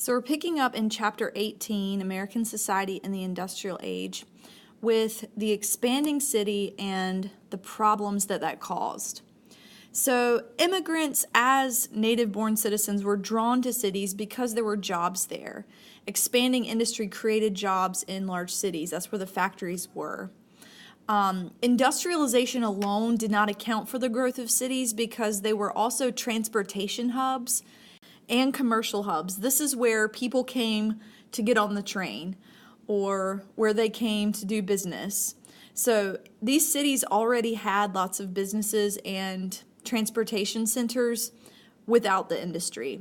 So we're picking up in Chapter 18, American Society in the Industrial Age, with the expanding city and the problems that caused. So immigrants as native-born citizens were drawn to cities because there were jobs there. Expanding industry created jobs in large cities. That's where the factories were. Industrialization alone did not account for the growth of cities because they were also transportation hubs and commercial hubs. This is where people came to get on the train or where they came to do business. So these cities already had lots of businesses and transportation centers without the industry.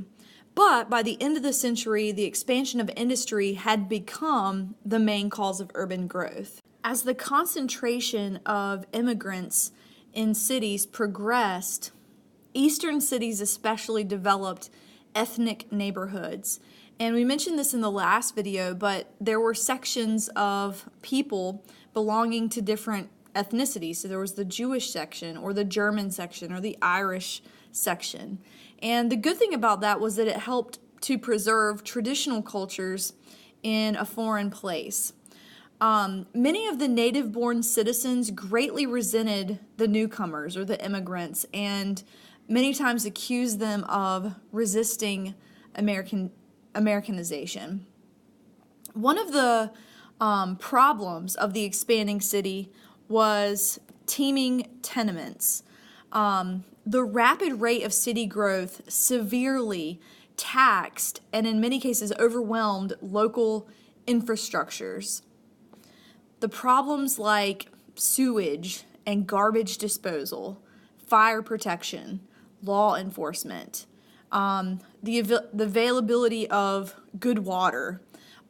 But by the end of the century, the expansion of industry had become the main cause of urban growth. As the concentration of immigrants in cities progressed, eastern cities especially developed ethnic neighborhoods. And we mentioned this in the last video, but there were sections of people belonging to different ethnicities. So there was the Jewish section or the German section or the Irish section. And the good thing about that was that it helped to preserve traditional cultures in a foreign place. Many of the native-born citizens greatly resented the newcomers or the immigrants and many times accused them of resisting Americanization. One of the problems of the expanding city was teeming tenements. The rapid rate of city growth severely taxed and in many cases overwhelmed local infrastructures. The problems like sewage and garbage disposal, fire protection, law enforcement, the availability of good water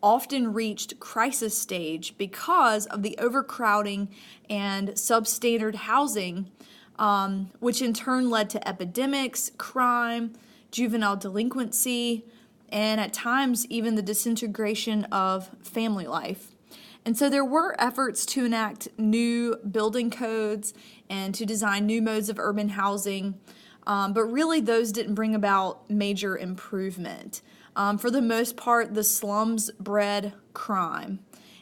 often reached crisis stage because of the overcrowding and substandard housing, which in turn led to epidemics, crime, juvenile delinquency, and at times even the disintegration of family life. And so there were efforts to enact new building codes and to design new modes of urban housing, but really those didn't bring about major improvement. For the most part, the slums bred crime,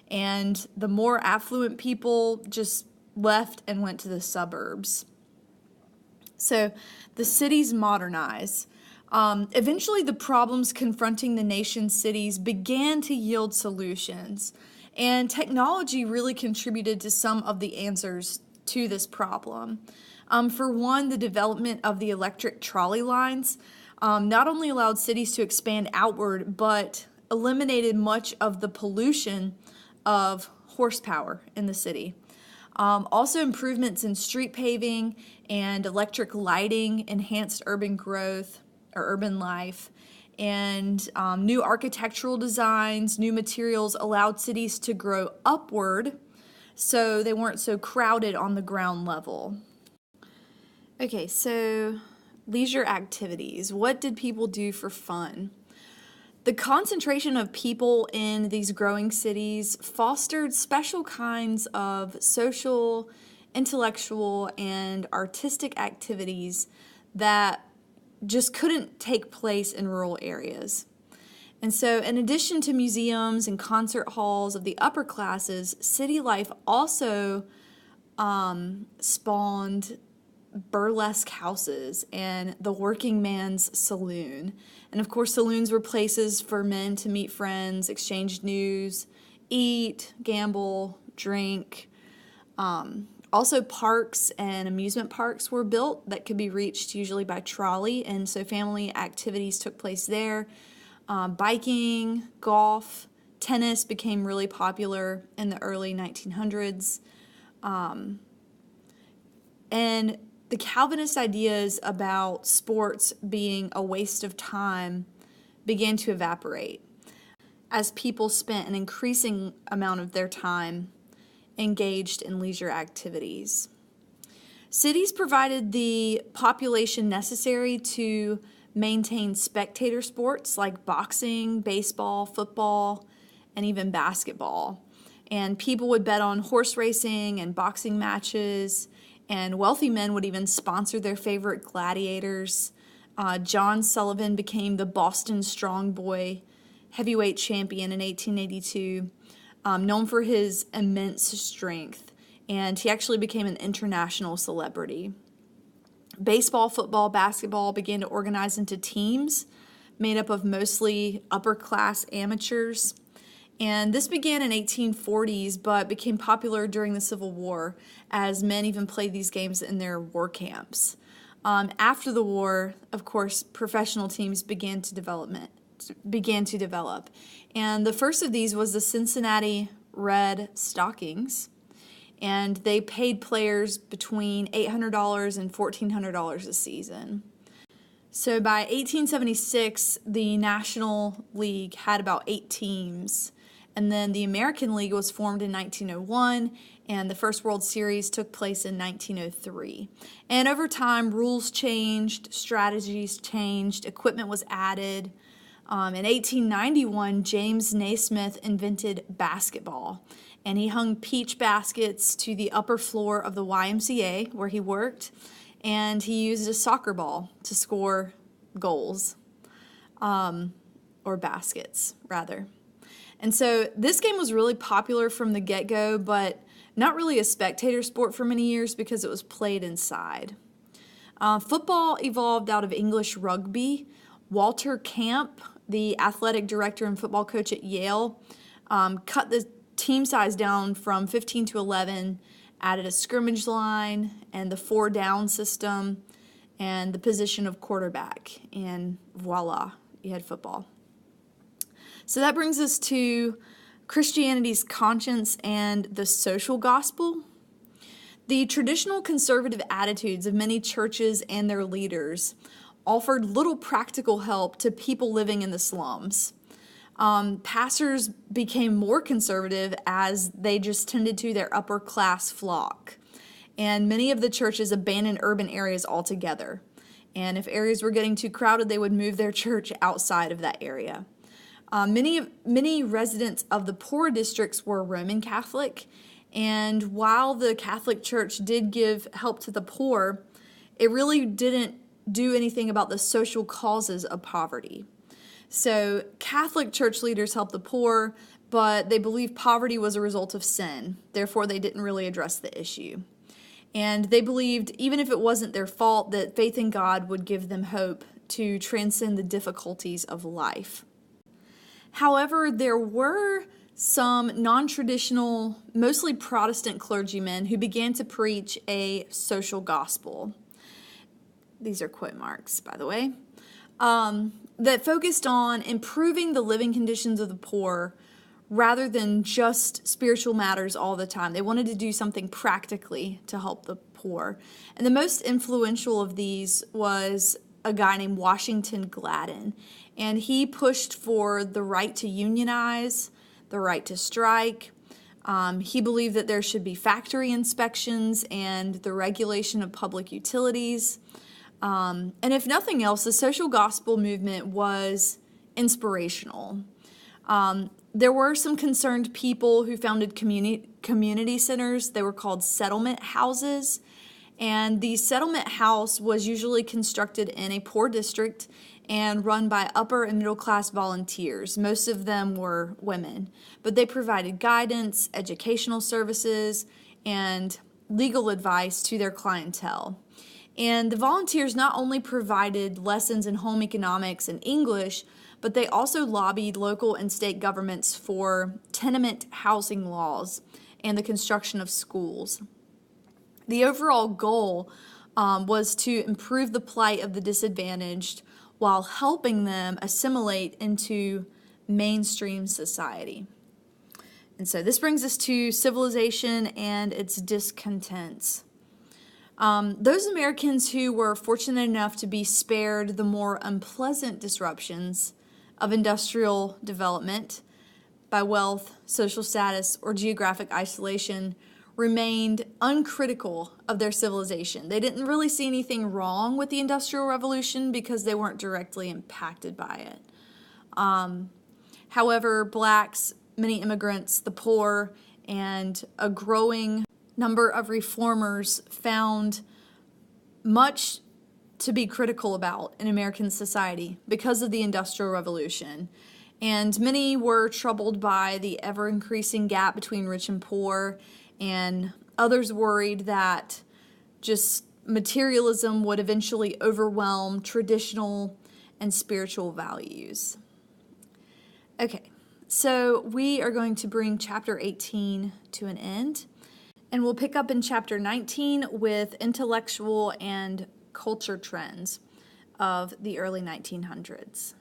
and the more affluent people just left and went to the suburbs. So the cities modernize. Eventually, the problems confronting the nation's cities began to yield solutions, and technology really contributed to some of the answers to this problem. For one, the development of the electric trolley lines not only allowed cities to expand outward, but eliminated much of the pollution of horsepower in the city. Also, improvements in street paving and electric lighting enhanced urban growth or urban life. And new architectural designs, new materials allowed cities to grow upward so they weren't so crowded on the ground level. Okay, so leisure activities. What did people do for fun? The concentration of people in these growing cities fostered special kinds of social, intellectual, and artistic activities that just couldn't take place in rural areas. And so in addition to museums and concert halls of the upper classes, city life also spawned burlesque houses and the working man's saloon. And of course, saloons were places for men to meet friends, exchange news, eat, gamble, drink. Also, parks and amusement parks were built that could be reached usually by trolley, and so family activities took place there. Biking, golf, tennis became really popular in the early 1900s. And the Calvinist ideas about sports being a waste of time began to evaporate as people spent an increasing amount of their time engaged in leisure activities. Cities provided the population necessary to maintain spectator sports like boxing, baseball, football, and even basketball. And people would bet on horse racing and boxing matches, and wealthy men would even sponsor their favorite gladiators. John Sullivan became the Boston Strong Boy, heavyweight champion in 1882, known for his immense strength, and he actually became an international celebrity. Baseball, football, basketball began to organize into teams made up of mostly upper-class amateurs. And this began in 1840s, but became popular during the Civil War, as men even played these games in their war camps. After the war, of course, professional teams began to develop. And the first of these was the Cincinnati Red Stockings, and they paid players between $800 and $1,400 a season. So by 1876, the National League had about 8 teams. And then the American League was formed in 1901, and the first World Series took place in 1903. And over time, rules changed, strategies changed, equipment was added. In 1891, James Naismith invented basketball, and he hung peach baskets to the upper floor of the YMCA where he worked, and he used a soccer ball to score goals, or baskets, rather. And so this game was really popular from the get-go, but not really a spectator sport for many years because it was played inside. Football evolved out of English rugby. Walter Camp, the athletic director and football coach at Yale, cut the team size down from 15 to 11, added a scrimmage line and the 4-down system and the position of quarterback, and voila, you had football. So that brings us to Christianity's conscience and the social gospel. The traditional conservative attitudes of many churches and their leaders offered little practical help to people living in the slums. Pastors became more conservative as they just tended to their upper class flock. And many of the churches abandoned urban areas altogether. And if areas were getting too crowded, they would move their church outside of that area. Many residents of the poor districts were Roman Catholic, and while the Catholic Church did give help to the poor, it really didn't do anything about the social causes of poverty. So Catholic Church leaders helped the poor, but they believed poverty was a result of sin. Therefore, they didn't really address the issue. And they believed, even if it wasn't their fault, that faith in God would give them hope to transcend the difficulties of life. However, there were some non-traditional, mostly Protestant clergymen who began to preach a social gospel. These are quote marks, by the way, that focused on improving the living conditions of the poor rather than just spiritual matters all the time. They wanted to do something practically to help the poor. And the most influential of these was a guy named Washington Gladden. And he pushed for the right to unionize, the right to strike. He believed that there should be factory inspections and the regulation of public utilities. And if nothing else, the social gospel movement was inspirational. There were some concerned people who founded community centers. They were called settlement houses. And the settlement house was usually constructed in a poor district and run by upper and middle class volunteers. Most of them were women, but they provided guidance, educational services, and legal advice to their clientele. And the volunteers not only provided lessons in home economics and English, but they also lobbied local and state governments for tenement housing laws and the construction of schools. The overall goal was to improve the plight of the disadvantaged while helping them assimilate into mainstream society. And so this brings us to civilization and its discontents. Those Americans who were fortunate enough to be spared the more unpleasant disruptions of industrial development by wealth, social status, or geographic isolation remained uncritical of their civilization. They didn't really see anything wrong with the Industrial Revolution because they weren't directly impacted by it. However, blacks, many immigrants, the poor, and a growing number of reformers found much to be critical about in American society because of the Industrial Revolution. And many were troubled by the ever-increasing gap between rich and poor, and others worried that just materialism would eventually overwhelm traditional and spiritual values. Okay, so we are going to bring chapter 18 to an end, and we'll pick up in chapter 19 with intellectual and culture trends of the early 1900s.